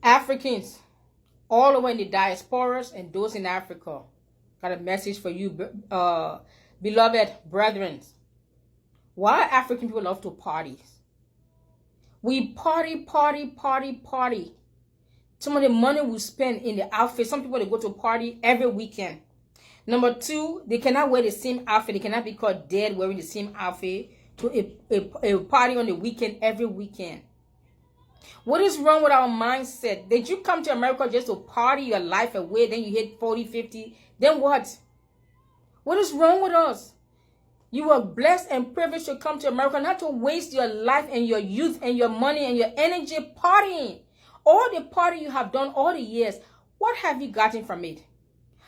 Africans all over in the diasporas and those in Africa. Got a message for you, beloved brethren. Why African people love to party? We party. Some of the money we spend in the outfit. Some people, they go to party every weekend. Number two, they cannot wear the same outfit. They cannot be caught dead wearing the same outfit to a party on the weekend every weekend. What is wrong with our mindset? Did you come to America just to party your life away, then you hit 40, 50? Then what? What is wrong with us? You are blessed and privileged to come to America, not to waste your life and your youth and your money and your energy partying. All the party you have done all the years, what have you gotten from it?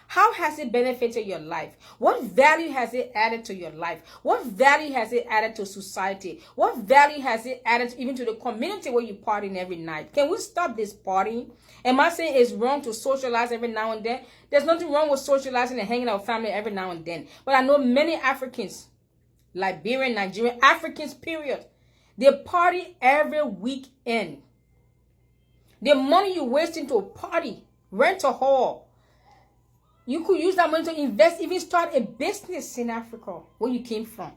How has it benefited your life? What value has it added to your life? What value has it added to society? What value has it added even to the community where you partying every night? Can we stop this partying? Am I saying it's wrong to socialize every now and then? There's nothing wrong with socializing and hanging out with family every now and then. But I know many Africans, Liberian, Nigerian, Africans, period, they party every weekend. The money you're wasting to party, rent a hall, you could use that money to invest, even start a business in Africa, where you came from.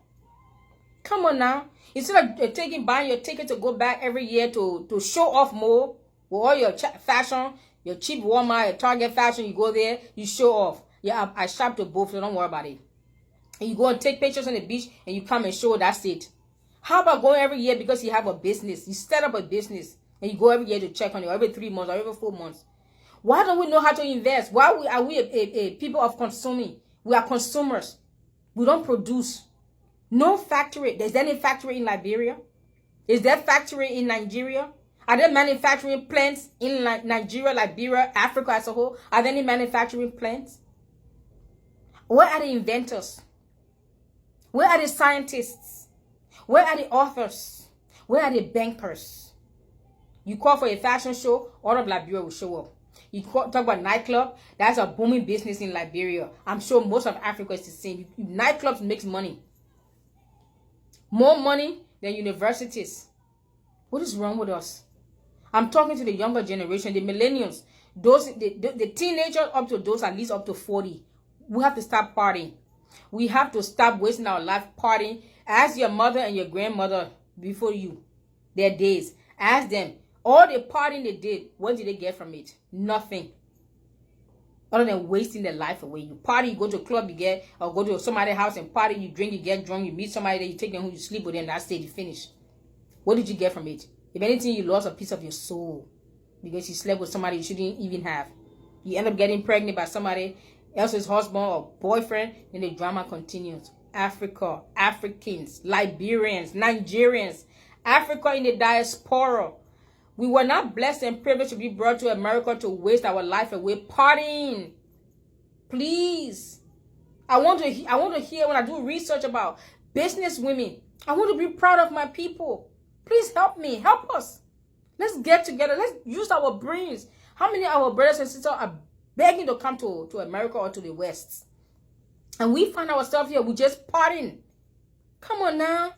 Come on now. Instead of buying your ticket to go back every year to show off more with all your fashion, your cheap Walmart, your Target fashion, you go there, you show off. Yeah, I shop to both, so don't worry about it. And you go and take pictures on the beach, and you come and show, that's it. How about going every year because you have a business? You set up a business, and you go every year to check on it, every 3 months or every 4 months. Why don't we know how to invest? Why are we a people of consuming? We are consumers. We don't produce. No factory. Is there any factory in Liberia? Is there factory in Nigeria? Are there manufacturing plants in Nigeria, Liberia, Africa as a whole? Are there any manufacturing plants? Where are the inventors? Where are the scientists? Where are the authors? Where are the bankers? You call for a fashion show, all of Liberia will show up. You talk about nightclub, that's a booming business in Liberia. I'm sure most of Africa is the same. Nightclubs makes money. More money than universities. What is wrong with us? I'm talking to the younger generation, the millennials, those the teenagers up to those at least up to 40. We have to stop partying. We have to stop wasting our life partying. Ask your mother and your grandmother before you, their days. Ask them. All the partying they did, what did they get from it? Nothing. Other than wasting their life away. You party, you go to a club, you get, or go to somebody's house and party, you drink, you get drunk, you meet somebody there, you take them home, you sleep with them, that's it, you finish. What did you get from it? If anything, you lost a piece of your soul because you slept with somebody you shouldn't even have. You end up getting pregnant by somebody else's husband or boyfriend, and the drama continues. Africa, Africans, Liberians, Nigerians, Africa in the diaspora. We were not blessed and privileged to be brought to America to waste our life away partying. Please. I want to hear when I do research about business women. I want to be proud of my people. Please help me. Help us. Let's get together. Let's use our brains. How many of our brothers and sisters are begging to come to America or to the West? And we find ourselves here. We're just partying. Come on now.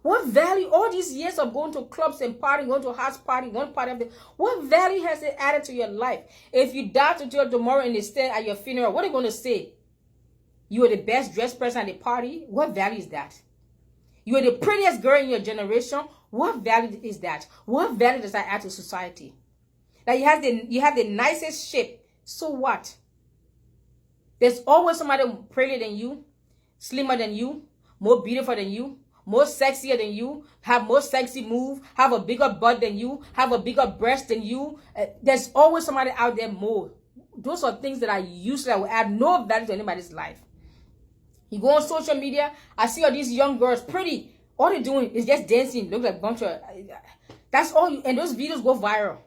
What value, all these years of going to clubs and partying, going to a house party, one party of the, what value has it added to your life? If you die tomorrow and they stay at your funeral, what are they going to say? You are the best dressed person at the party? What value is that? You are the prettiest girl in your generation? What value is that? What value does that add to society? That you have the nicest shape. So what? There's always somebody prettier than you, slimmer than you, more beautiful than you, more sexier than you, have more sexy move, have a bigger butt than you, have a bigger breast than you. There's always somebody out there more. Those are things that are useless, that will add no value to anybody's life. You go on social media, I see all these young girls, pretty. All they're doing is just dancing. Look like a bunch of, that's all. And those videos go viral.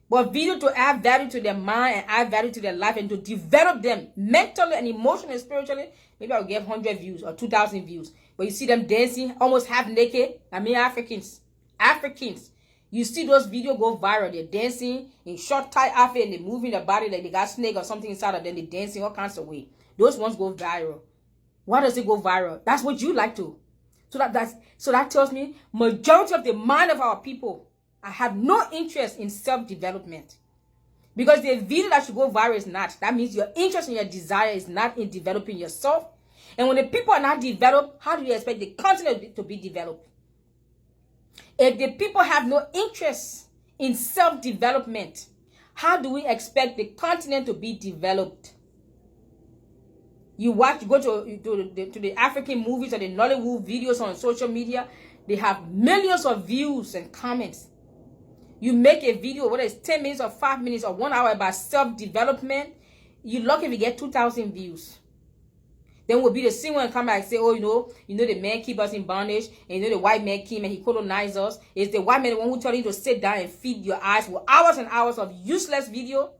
But video to add value to their mind and add value to their life and to develop them mentally and emotionally and spiritually, maybe I'll get 100 views or 2,000 views. But you see them dancing almost half naked. I mean Africans. You see those videos go viral. They're dancing in short, tight outfit and they're moving their body like they got snake or something inside of them. They're dancing all kinds of way. Those ones go viral. Why does it go viral? That's what you like to. So that tells me majority of the mind of our people I have no interest in self-development. Because the video that should go viral is not. That means your interest and your desire is not in developing yourself. And when the people are not developed, how do you expect the content to be developed? If the people have no interest in self-development, how do we expect the continent to be developed? You go to the African movies or the Nollywood videos on social media, they have millions of views and comments. You make a video, whether it's 10 minutes or 5 minutes or 1 hour about self-development, you're lucky if you get 2,000 views. Then will be the same one come back and say, oh, you know the man keep us in bondage, and the white man came and he colonized us. It's the white man the one who told you to sit down and feed your eyes with hours and hours of useless video,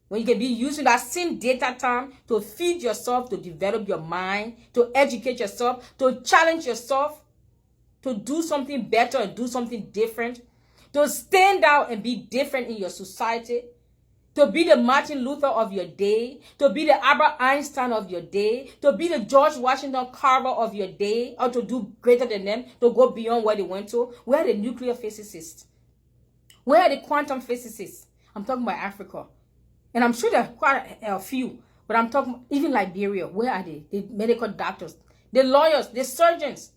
when you can be using that same data time to feed yourself, to develop your mind, to educate yourself, to challenge yourself, to do something better and do something different, to stand out and be different in your society, to be the Martin Luther of your day, to be the Albert Einstein of your day, to be the George Washington Carver of your day, or to do greater than them, to go beyond where they went to. Where are the nuclear physicists? Where are the quantum physicists? I'm talking about Africa. And I'm sure there are quite a few, but I'm talking even Liberia. Where are they? The medical doctors, the lawyers, the surgeons.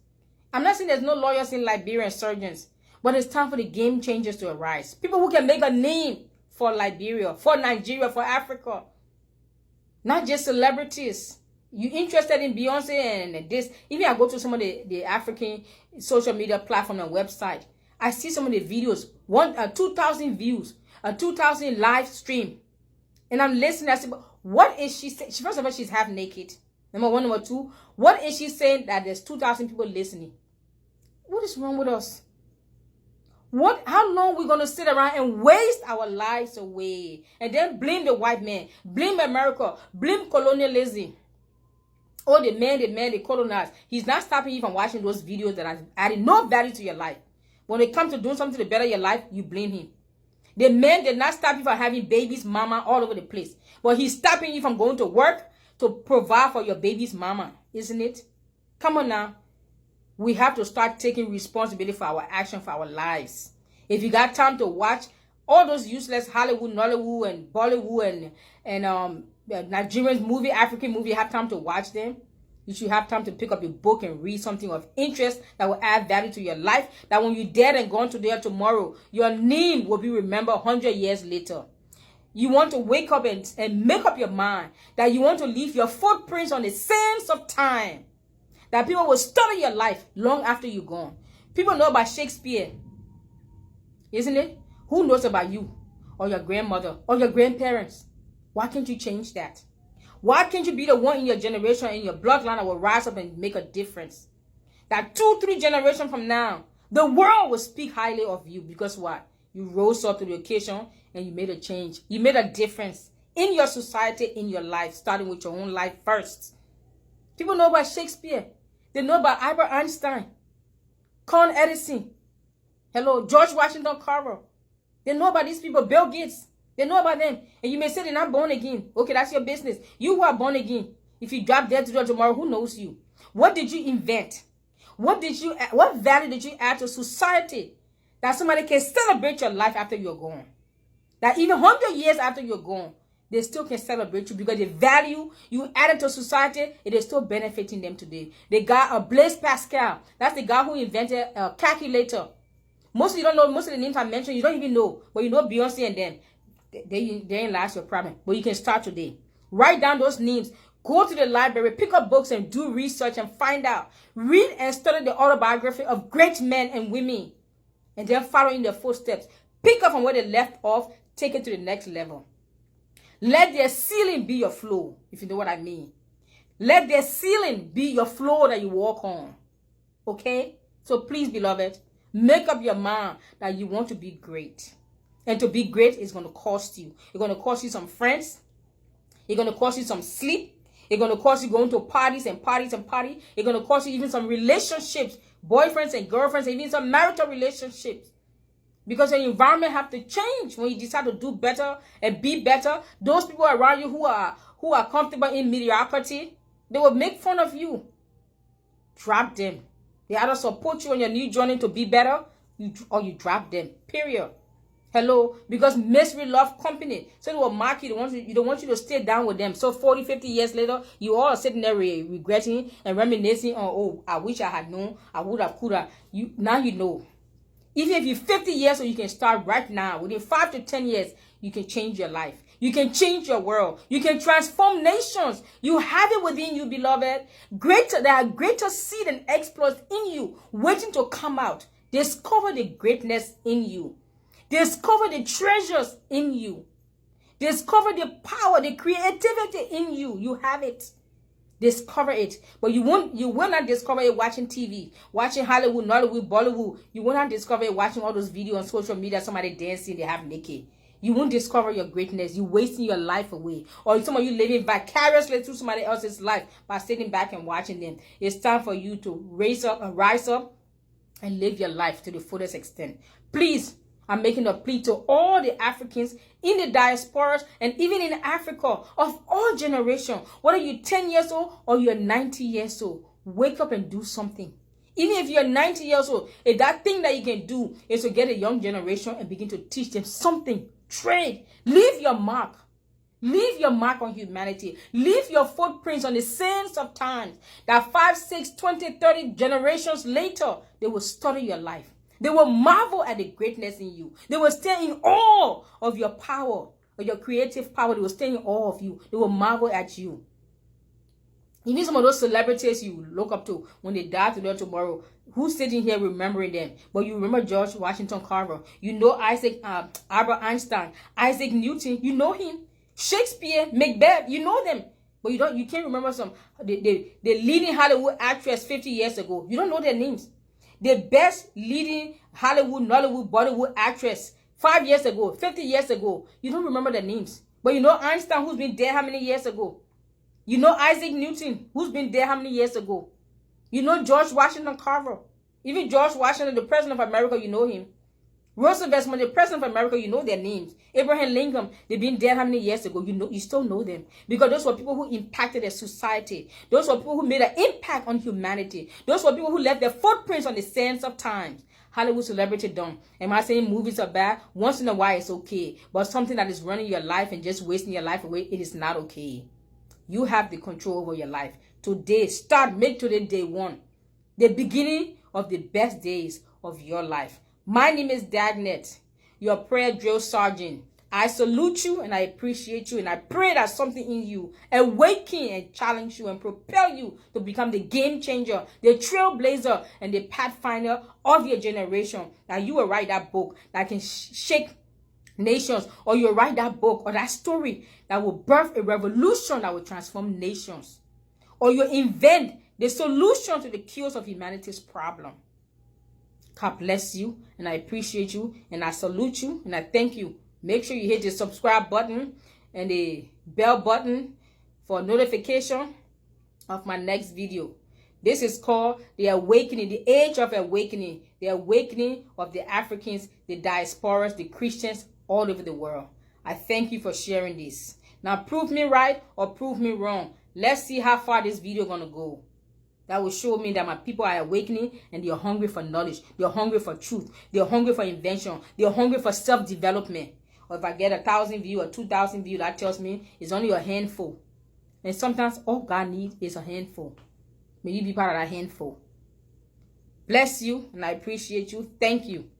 I'm not saying there's no lawyers in Liberia and surgeons, but it's time for the game changers to arise. People who can make a name for Liberia, for Nigeria, for Africa. Not just celebrities. You interested in Beyonce and this. Even I go to some of the African social media platform and website. I see some of the videos, 2,000 views, 2,000 live stream. And I'm listening. I say, what is she saying? First of all, she's half naked. Number one. Number two, what is she saying that there's 2,000 people listening? What is wrong with us? How long are we going to sit around and waste our lives away and then blame the white man, blame America, blame colonialism? Oh, the man, they colonized. He's not stopping you from watching those videos that are adding no value to your life. When it comes to doing something to better your life, you blame him. The man did not stop you from having babies, mama, all over the place. But he's stopping you from going to work to provide for your baby's mama, isn't it? Come on now. We have to start taking responsibility for our action, for our lives. If you got time to watch all those useless Hollywood, Nollywood, and Bollywood, and Nigerian movie, African movie, you have time to watch them. You should have time to pick up a book and read something of interest that will add value to your life. That when you're dead and gone to there tomorrow, your name will be remembered 100 years later. You want to wake up and make up your mind that you want to leave your footprints on the sands of time. That people will study your life long after you're gone. People know about Shakespeare, isn't it? Who knows about you or your grandmother or your grandparents? Why can't you change that? Why can't you be the one in your generation, in your bloodline, that will rise up and make a difference? That 2-3 generations from now, the world will speak highly of you. Because what? You rose up to the occasion and you made a change. You made a difference in your society, in your life, starting with your own life first. People know about Shakespeare. They know about Albert Einstein, Con Edison, George Washington Carver. They know about these people, Bill Gates. They know about them. And you may say they're not born again. Okay, that's your business. You who are born again, if you drop dead today or tomorrow, who knows you? What did you invent? What value did you add to society that somebody can celebrate your life after you're gone? That even 100 years after you're gone, they still can celebrate you because the value you added to society, it is still benefiting them today. The guy, Blaise Pascal, that's the guy who invented a calculator. Most of you don't know, most of the names I mentioned, you don't even know. But you know Beyonce and them. They ain't last your problem. But you can start today. Write down those names. Go to the library, pick up books and do research and find out. Read and study the autobiography of great men and women. And then follow in their footsteps. Pick up from where they left off. Take it to the next level. Let their ceiling be your flow, if you know what I mean. Let their ceiling be your floor that you walk on. Okay? So please, beloved, make up your mind that you want to be great. And to be great is going to cost you. It's going to cost you some friends. It's going to cost you some sleep. It's going to cost you going to parties and parties and parties. It's going to cost you even some relationships, boyfriends and girlfriends, even some marital relationships. Because your environment have to change when you decide to do better and be better. Those people around you who are comfortable in mediocrity, they will make fun of you. Drop them. They either support you on your new journey to be better, you drop them. Period. Hello, because misery love company. So they will mark you. They don't want you to stay down with them. So 40, 50 years later, you all are sitting there regretting and reminiscing on, oh, I wish I had known. I would have, could have. Now you know. Even if you're 50 years old, you can start right now. Within 5 to 10 years, you can change your life. You can change your world. You can transform nations. You have it within you, beloved. There are greater seed and exploits in you waiting to come out. Discover the greatness in you. Discover the treasures in you. Discover the power, the creativity in you. You have it. Discover it. But you will not discover it watching TV, watching Hollywood, Nollywood, Bollywood. You will not discover it watching all those videos on social media, somebody dancing, they have naked. You won't discover your greatness. You're wasting your life away. Or some of you living vicariously through somebody else's life by sitting back and watching them. It's time for you to rise up and live your life to the fullest extent. Please, I'm making a plea to all the Africans in the diasporas and even in Africa of all generations. Whether you're 10 years old or you're 90 years old, wake up and do something. Even if you're 90 years old, if that thing that you can do is to get a young generation and begin to teach them something, trade, leave your mark. Leave your mark on humanity. Leave your footprints on the sands of time that 5, 6, 20, 30 generations later, they will study your life. They will marvel at the greatness in you. They will stand in awe of your power, of your creative power. They will stand in awe of you. They will marvel at you. Even some of those celebrities you look up to, when they die today or tomorrow, who's sitting here remembering them? But you remember George Washington Carver. You know Albert Einstein, Isaac Newton. You know him. Shakespeare, Macbeth. You know them. But you can't remember the leading Hollywood actress 50 years ago. You don't know their names. The best leading Hollywood, Nollywood, Bollywood actress 5 years ago, 50 years ago. You don't remember their names. But you know Einstein, who's been dead how many years ago? You know Isaac Newton, who's been dead how many years ago? You know George Washington Carver. Even George Washington, the president of America, you know him. Roosevelt, the president of America, you know their names. Abraham Lincoln, they've been dead how many years ago? You still know them. Because those were people who impacted their society. Those were people who made an impact on humanity. Those were people who left their footprints on the sands of time. Hollywood celebrity don't. Am I saying movies are bad? Once in a while it's okay. But something that is running your life and just wasting your life away, it is not okay. You have the control over your life. Today, make today day one. The beginning of the best days of your life. My name is Dagnet, your prayer drill sergeant. I salute you and I appreciate you, and I pray that something in you awaken and challenge you and propel you to become the game changer, the trailblazer, and the pathfinder of your generation. That you will write that book that can shake nations, or you'll write that book or that story that will birth a revolution that will transform nations, or you invent the solution to the cures of humanity's problem. God bless you, and I appreciate you, and I salute you, and I thank you. Make sure you hit the subscribe button and the bell button for notification of my next video. This is called the awakening, the age of awakening, the awakening of the Africans, the diasporas, the Christians all over the world. I thank you for sharing this. Now prove me right or prove me wrong. Let's see how far this video is going to go. That will show me that my people are awakening and they are hungry for knowledge. They are hungry for truth. They are hungry for invention. They are hungry for self-development. Or if I get 1,000 views or 2,000 views, that tells me it's only a handful. And sometimes all God needs is a handful. May you be part of that handful. Bless you, and I appreciate you. Thank you.